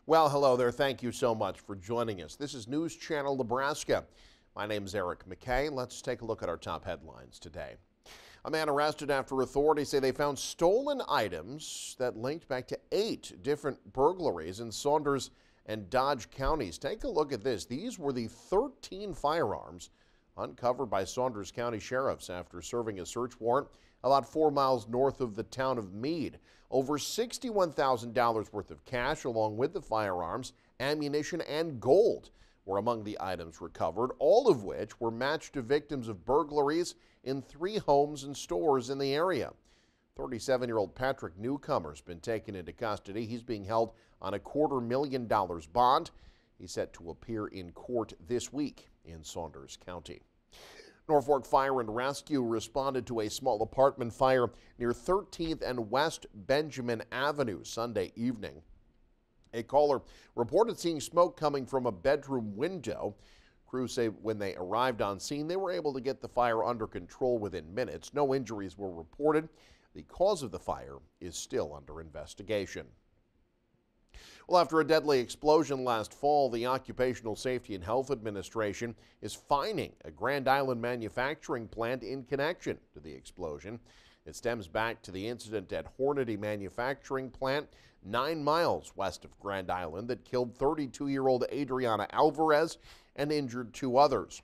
Well, hello there. Thank you so much for joining us. This is News Channel Nebraska. My name is Eric McKay. Let's take a look at our top headlines today. A man arrested after authorities say they found stolen items that linked back to 8 different burglaries in Saunders and Dodge counties. Take a look at this. These were the 13 firearms uncovered by Saunders County sheriffs after serving a search warrant about 4 miles north of the town of Meade. Over $61,000 worth of cash along with the firearms, ammunition, and gold were among the items recovered, all of which were matched to victims of burglaries in 3 homes and stores in the area. 37-year-old Patrick Newcomer has been taken into custody. He's being held on a $250,000 bond. He's set to appear in court this week in Saunders County. Norfolk Fire and Rescue responded to a small apartment fire near 13th and West Benjamin Avenue Sunday evening. A caller reported seeing smoke coming from a bedroom window. Crews say when they arrived on scene, they were able to get the fire under control within minutes. No injuries were reported. The cause of the fire is still under investigation. Well, after a deadly explosion last fall, the Occupational Safety and Health Administration is fining a Grand Island manufacturing plant in connection to the explosion. It stems back to the incident at Hornady Manufacturing Plant 9 miles west of Grand Island that killed 32-year-old Adriana Alvarez and injured 2 others.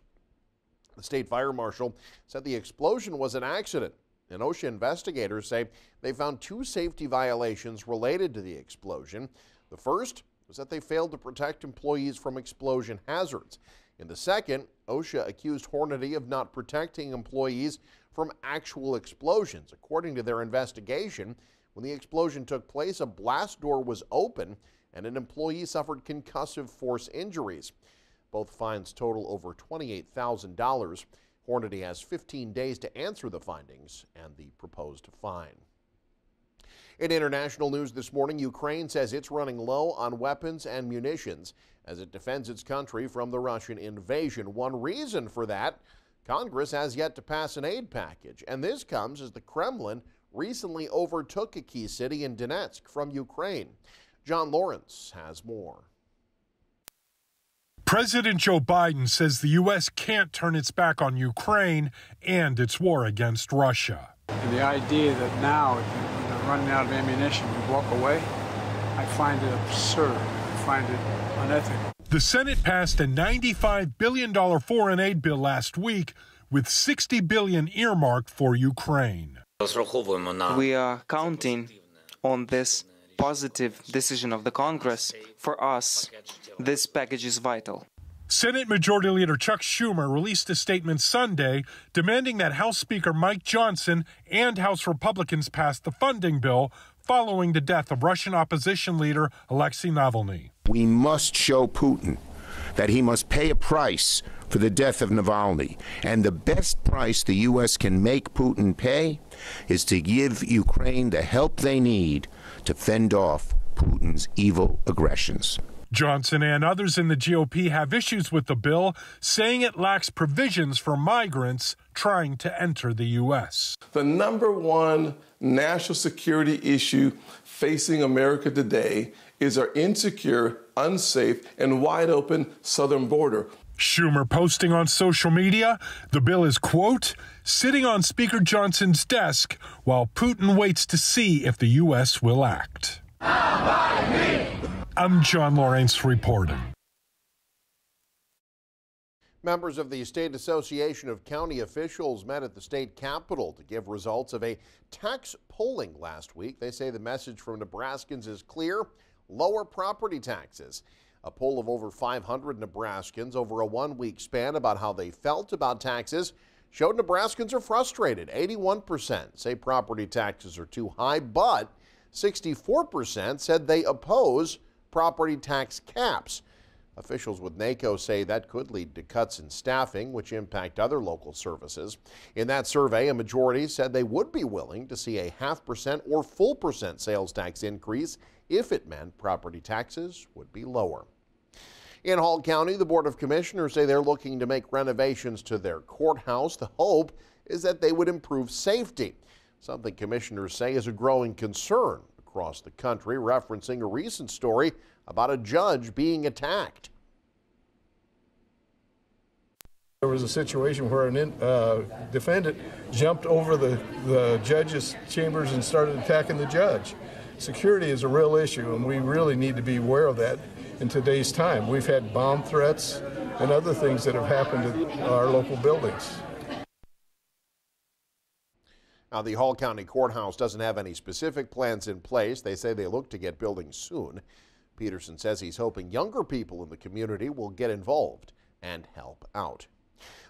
The state fire marshal said the explosion was an accident, and OSHA investigators say they found 2 safety violations related to the explosion. The first was that they failed to protect employees from explosion hazards. In the second, OSHA accused Hornady of not protecting employees from actual explosions. According to their investigation, when the explosion took place, a blast door was open and an employee suffered concussive force injuries. Both fines total over $28,000. Hornady has 15 days to answer the findings and the proposed fine. In international news this morning, Ukraine says it's running low on weapons and munitions as it defends its country from the Russian invasion. One reason for that, Congress has yet to pass an aid package, and this comes as the Kremlin recently overtook a key city in Donetsk from Ukraine. John Lawrence has more. President Joe Biden says the U.S. can't turn its back on Ukraine and its war against Russia. And the idea that now, when they're running out of ammunition, we walk away, I find it absurd. I find it unethical. The Senate passed a $95 billion foreign aid bill last week with $60 billion earmarked for Ukraine. We are counting on this positive decision of the Congress. For us, this package is vital. Senate Majority Leader Chuck Schumer released a statement Sunday demanding that House Speaker Mike Johnson and House Republicans pass the funding bill following the death of Russian opposition leader Alexei Navalny. We must show Putin that he must pay a price for the death of Navalny. And the best price the U.S. can make Putin pay is to give Ukraine the help they need to fend off Putin's evil aggressions. Johnson and others in the GOP have issues with the bill, saying it lacks provisions for migrants trying to enter the U.S. The number one national security issue facing America today is our insecure, unsafe, and wide open southern border. Schumer posting on social media, the bill is, quote, sitting on Speaker Johnson's desk while Putin waits to see if the U.S. will act. I'm John Lawrence reporting. Members of the State Association of County Officials met at the state capitol to give results of a tax polling last week. They say the message from Nebraskans is clear: lower property taxes. A poll of over 500 Nebraskans over a 1-week span about how they felt about taxes showed Nebraskans are frustrated. 81% say property taxes are too high, but 64% said they oppose property tax caps. Officials with NACO say that could lead to cuts in staffing, which impact other local services. In that survey, a majority said they would be willing to see a 0.5% or full percent sales tax increase if it meant property taxes would be lower. In Hall County, the Board of Commissioners say they're looking to make renovations to their courthouse. The hope is that they would improve safety, something commissioners say is a growing concern across the country, referencing a recent story about a judge being attacked. There was a situation where a defendant jumped over the judge's chambers and started attacking the judge. Security is a real issue, and we really need to be aware of that in today's time. We've had bomb threats and other things that have happened at our local buildings. Now, the Hall County Courthouse doesn't have any specific plans in place. They say they look to get building soon. Peterson says he's hoping younger people in the community will get involved and help out.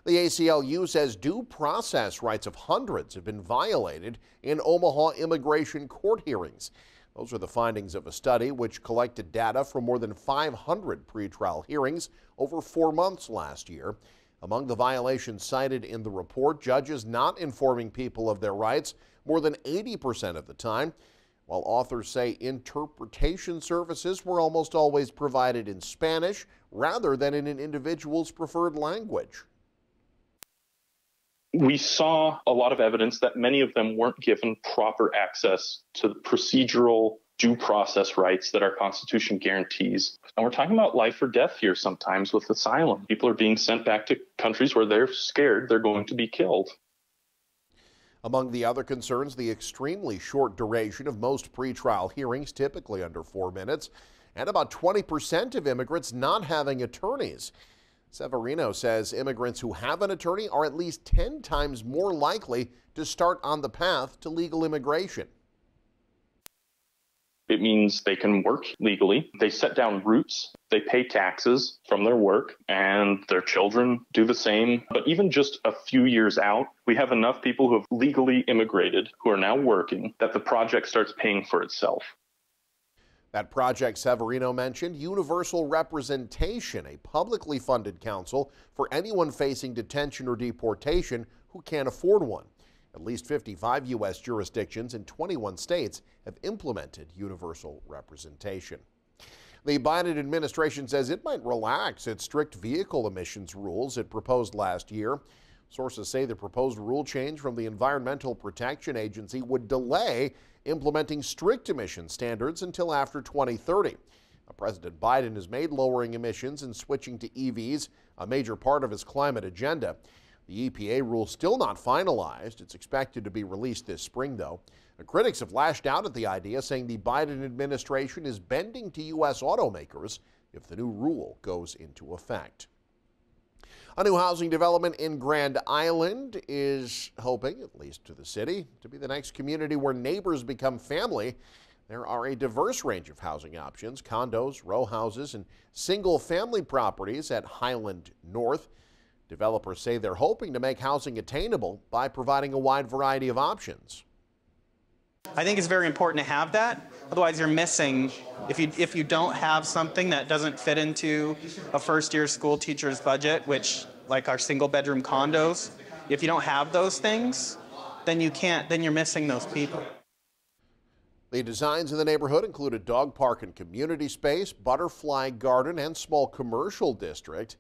The ACLU says due process rights of hundreds have been violated in Omaha immigration court hearings. Those are the findings of a study which collected data from more than 500 pretrial hearings over 4 months last year. Among the violations cited in the report, judges not informing people of their rights more than 80% of the time, while authors say interpretation services were almost always provided in Spanish rather than in an individual's preferred language. We saw a lot of evidence that many of them weren't given proper access to the procedural due process rights that our Constitution guarantees. And we're talking about life or death here sometimes with asylum. People are being sent back to countries where they're scared they're going to be killed. Among the other concerns, the extremely short duration of most pretrial hearings, typically under 4 minutes, and about 20% of immigrants not having attorneys. Severino says immigrants who have an attorney are at least 10 times more likely to start on the path to legal immigration. It means they can work legally, they set down roots, they pay taxes from their work, and their children do the same. But even just a few years out, we have enough people who have legally immigrated who are now working that the project starts paying for itself. That project Severino mentioned, Universal Representation, a publicly funded council for anyone facing detention or deportation who can't afford one. At least 55 U.S. jurisdictions in 21 states have implemented universal representation. The Biden administration says it might relax its strict vehicle emissions rules it proposed last year. Sources say the proposed rule change from the Environmental Protection Agency would delay implementing strict emission standards until after 2030. Now, President Biden has made lowering emissions and switching to EVs a major part of his climate agenda. The EPA rule still not finalized. It's expected to be released this spring, though. The critics have lashed out at the idea, saying the Biden administration is bending to U.S. automakers if the new rule goes into effect. A new housing development in Grand Island is hoping, at least to the city, to be the next community where neighbors become family. There are a diverse range of housing options, condos, row houses, and single-family properties at Highland North. Developers say they're hoping to make housing attainable by providing a wide variety of options. I think it's very important to have that. Otherwise, you're missing, if you don't have something that doesn't fit into a first-year school teacher's budget, which, like our single-bedroom condos, if you don't have those things, then you're missing those people. The designs in the neighborhood include a dog park and community space, butterfly garden, and small commercial district.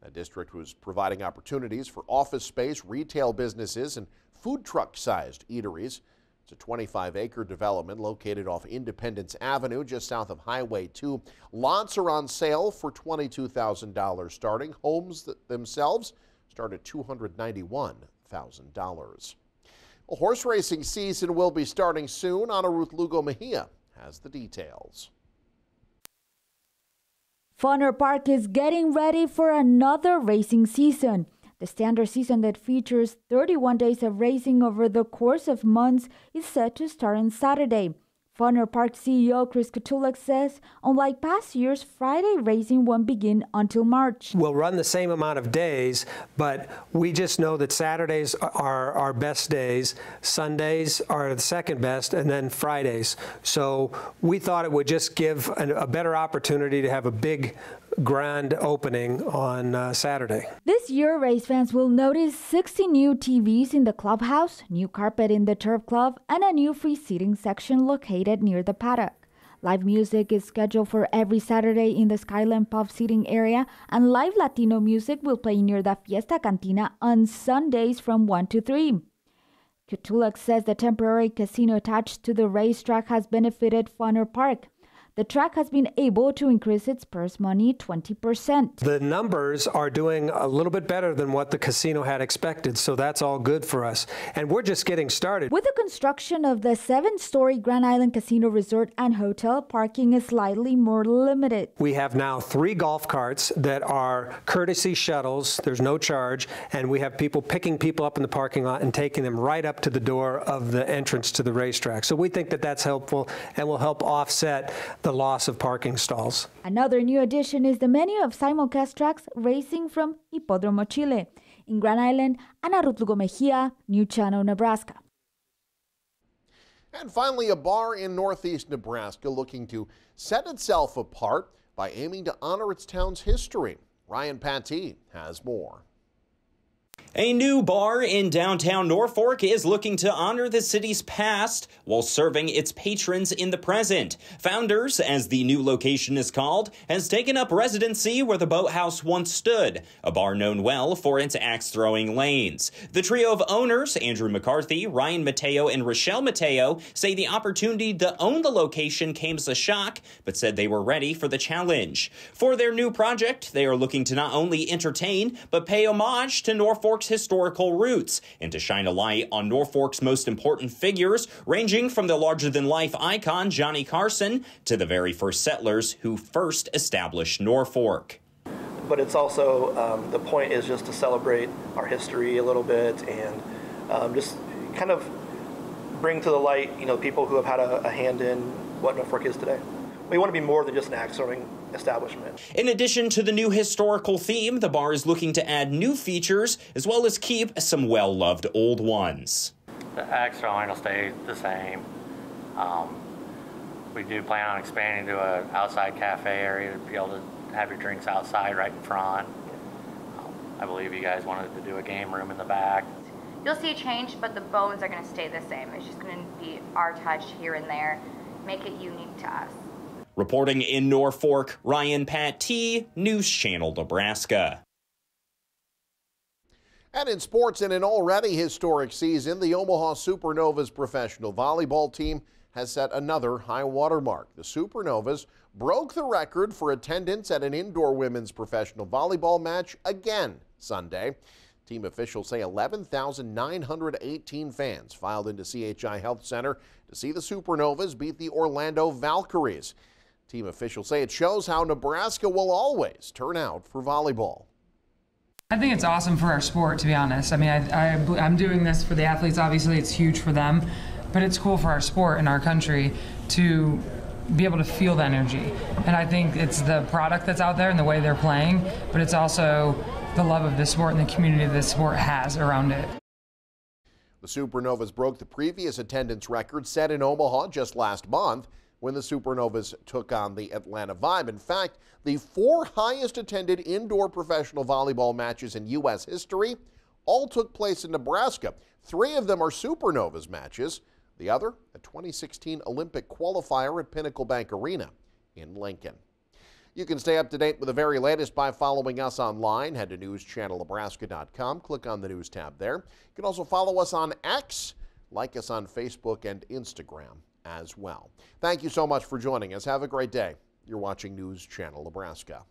That district was providing opportunities for office space, retail businesses, and food truck-sized eateries. It's a 25-acre development located off Independence Avenue, just south of Highway 2. Lots are on sale for $22,000 starting. Homes themselves start at $291,000. Well, horse racing season will be starting soon. Ana Ruth Lugo Mejia has the details. Funner Park is getting ready for another racing season. The standard season that features 31 days of racing over the course of months is set to start on Saturday. Funner Park CEO Chris Kotulek says, unlike past years, Friday racing won't begin until March. We'll run the same amount of days, but we just know that Saturdays are our best days, Sundays are the second best, and then Fridays. So we thought it would just give a better opportunity to have a big grand opening on Saturday. This year, race fans will notice 60 new TVs in the clubhouse, new carpet in the turf club, and a new free seating section located near the paddock. Live music is scheduled for every Saturday in the Skyline Pub seating area, and live Latino music will play near the Fiesta Cantina on Sundays from 1 to 3. Kotulek says the temporary casino attached to the racetrack has benefited Funner Park. The track has been able to increase its purse money 20%. The numbers are doing a little bit better than what the casino had expected, so that's all good for us. And we're just getting started. With the construction of the 7-story Grand Island Casino Resort and Hotel, parking is slightly more limited. We have now 3 golf carts that are courtesy shuttles. There's no charge, and we have people picking people up in the parking lot and taking them right up to the door of the entrance to the racetrack. So we think that that's helpful and will help offset the loss of parking stalls. Another new addition is the menu of simulcast tracks racing from Hipódromo Chile. In Grand Island, Ana Ruth Lugo Mejia, New Channel, Nebraska. And finally, a bar in northeast Nebraska looking to set itself apart by aiming to honor its town's history. Ryan Pattee has more. A new bar in downtown Norfolk is looking to honor the city's past while serving its patrons in the present. Founders, as the new location is called, has taken up residency where the boathouse once stood, a bar known well for its axe-throwing lanes. The trio of owners, Andrew McCarthy, Ryan Mateo, and Rochelle Mateo, say the opportunity to own the location came as a shock, but said they were ready for the challenge. For their new project, they are looking to not only entertain, but pay homage to Norfolk's historical roots and to shine a light on Norfolk's most important figures, ranging from the larger-than-life icon Johnny Carson to the very first settlers who first established Norfolk. But it's also, the point is just to celebrate our history a little bit and just kind of bring to the light, people who have had a hand in what Norfolk is today. We want to be more than just an axe-throwing establishment. In addition to the new historical theme, the bar is looking to add new features as well as keep some well-loved old ones. The axe throwing will stay the same. We do plan on expanding to an outside cafe area to be able to have your drinks outside right in front. I believe you guys wanted to do a game room in the back. You'll see a change, but the bones are going to stay the same. It's just going to be our touch here and there, make it unique to us. Reporting in Norfolk, Ryan Pattee, News Channel, Nebraska. And in sports, in an already historic season, the Omaha Supernovas professional volleyball team has set another high water mark. The Supernovas broke the record for attendance at an indoor women's professional volleyball match again Sunday. Team officials say 11,918 fans filed into CHI Health Center to see the Supernovas beat the Orlando Valkyries. Team officials say it shows how Nebraska will always turn out for volleyball. I think it's awesome for our sport, to be honest. I mean, I'm doing this for the athletes. Obviously, it's huge for them, but it's cool for our sport and our country to be able to feel the energy. And I think it's the product that's out there and the way they're playing, but it's also the love of the sport and the community this sport has around it. The Supernovas broke the previous attendance record set in Omaha just last month when the Supernovas took on the Atlanta Vibe. In fact, the 4 highest attended indoor professional volleyball matches in U.S. history all took place in Nebraska. 3 of them are Supernovas matches. The other, a 2016 Olympic qualifier at Pinnacle Bank Arena in Lincoln. You can stay up to date with the very latest by following us online. Head to newschannelnebraska.com. Click on the News tab there. You can also follow us on X, like us on Facebook and Instagram as well. Thank you so much for joining us. Have a great day. You're watching News Channel Nebraska.